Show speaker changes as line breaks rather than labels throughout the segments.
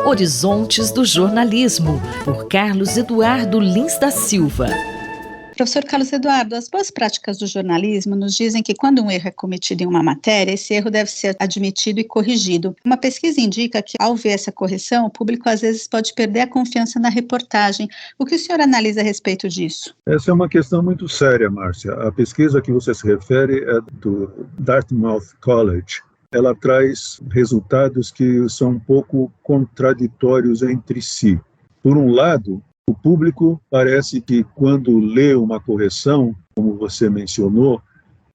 Horizontes do Jornalismo, por Carlos Eduardo Lins da Silva.
Professor Carlos Eduardo, as boas práticas do jornalismo nos dizem que quando um erro é cometido em uma matéria, esse erro deve ser admitido e corrigido. Uma pesquisa indica que, ao ver essa correção, o público às vezes pode perder a confiança na reportagem. O que o senhor analisa a respeito disso?
Essa é uma questão muito séria, Márcia. A pesquisa que você se refere é do Dartmouth College. Ela traz resultados que são um pouco contraditórios entre si. Por um lado, o público parece que quando lê uma correção, como você mencionou,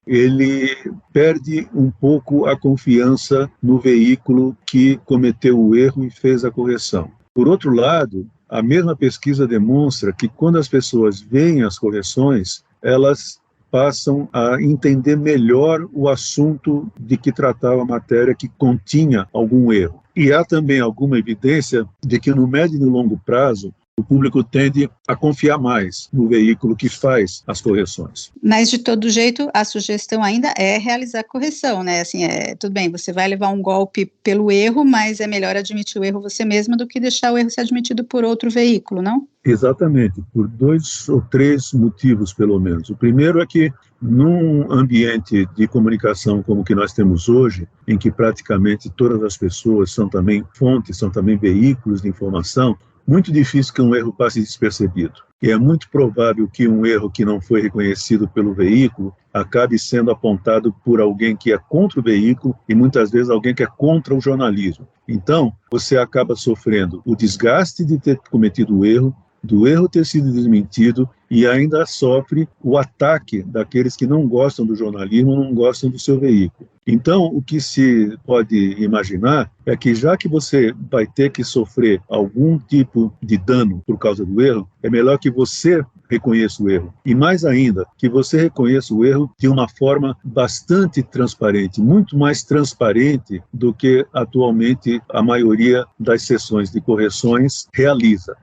ele perde um pouco a confiança no veículo que cometeu o erro e fez a correção. Por outro lado, a mesma pesquisa demonstra que quando as pessoas veem as correções, elas passam a entender melhor o assunto de que tratava a matéria que continha algum erro. E há também alguma evidência de que no médio e no longo prazo, o público tende a confiar mais no veículo que faz as correções.
Mas, de todo jeito, a sugestão ainda é realizar a correção, né? Assim, tudo bem, você vai levar um golpe pelo erro, mas é melhor admitir o erro você mesmo do que deixar o erro ser admitido por outro veículo, não?
Exatamente, por 2 ou 3 motivos, pelo menos. O primeiro é que, num ambiente de comunicação como o que nós temos hoje, em que praticamente todas as pessoas são também fontes, são também veículos de informação, muito difícil que um erro passe despercebido. E é muito provável que um erro que não foi reconhecido pelo veículo acabe sendo apontado por alguém que é contra o veículo e muitas vezes alguém que é contra o jornalismo. Então, você acaba sofrendo o desgaste de ter cometido o erro, do erro ter sido desmentido e ainda sofre o ataque daqueles que não gostam do jornalismo, não gostam do seu veículo. Então, o que se pode imaginar é que já que você vai ter que sofrer algum tipo de dano por causa do erro, é melhor que você reconheça o erro. E mais ainda, que você reconheça o erro de uma forma bastante transparente, muito mais transparente do que atualmente a maioria das sessões de correções realiza.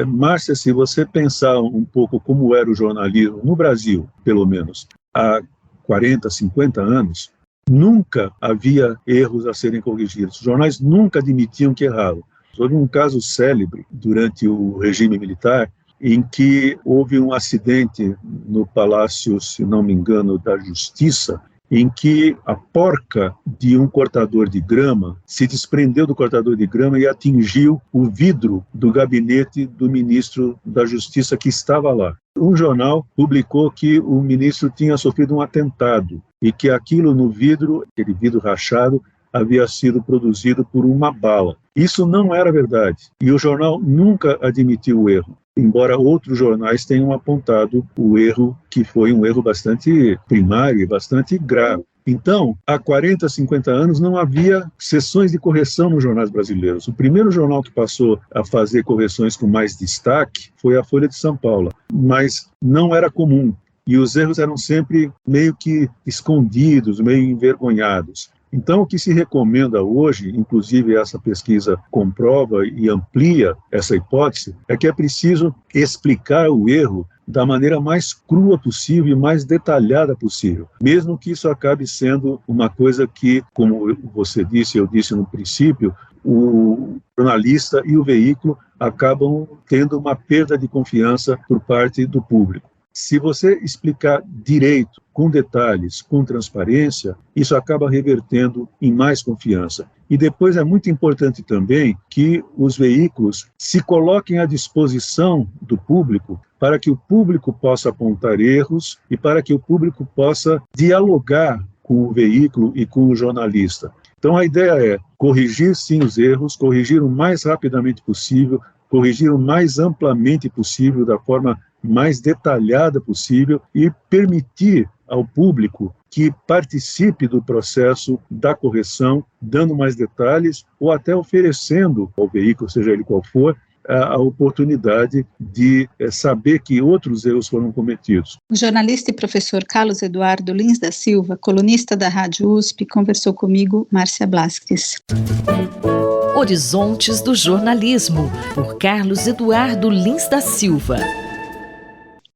Márcia, se você pensar um pouco como era o jornalismo no Brasil, pelo menos, há 40, 50 anos, nunca havia erros a serem corrigidos. Os jornais nunca admitiam que erravam. Houve um caso célebre durante o regime militar em que houve um acidente no Palácio, se não me engano, da Justiça, em que a porca de um cortador de grama se desprendeu do cortador de grama e atingiu o vidro do gabinete do ministro da Justiça que estava lá. Um jornal publicou que o ministro tinha sofrido um atentado e que aquilo no vidro, aquele vidro rachado, havia sido produzido por uma bala. Isso não era verdade e o jornal nunca admitiu o erro, embora outros jornais tenham apontado o erro, que foi um erro bastante primário e bastante grave. Então, há 40, 50 anos não havia sessões de correção nos jornais brasileiros. O primeiro jornal que passou a fazer correções com mais destaque foi a Folha de São Paulo, mas não era comum. E os erros eram sempre meio que escondidos, meio envergonhados. Então, o que se recomenda hoje, inclusive essa pesquisa comprova e amplia essa hipótese, é que é preciso explicar o erro da maneira mais crua possível e mais detalhada possível, mesmo que isso acabe sendo uma coisa que, como você disse, eu disse no princípio, o jornalista e o veículo acabam tendo uma perda de confiança por parte do público. Se você explicar direito, com detalhes, com transparência, isso acaba revertendo em mais confiança. E depois é muito importante também que os veículos se coloquem à disposição do público para que o público possa apontar erros e para que o público possa dialogar com o veículo e com o jornalista. Então a ideia é corrigir sim os erros, corrigir o mais rapidamente possível, corrigir o mais amplamente possível, da forma mais detalhada possível e permitir ao público que participe do processo da correção, dando mais detalhes ou até oferecendo ao veículo, seja ele qual for, a oportunidade de saber que outros erros foram cometidos.
O jornalista e professor Carlos Eduardo Lins da Silva, colunista da Rádio USP, conversou comigo, Márcia Blasques.
Horizontes do Jornalismo, por Carlos Eduardo Lins da Silva.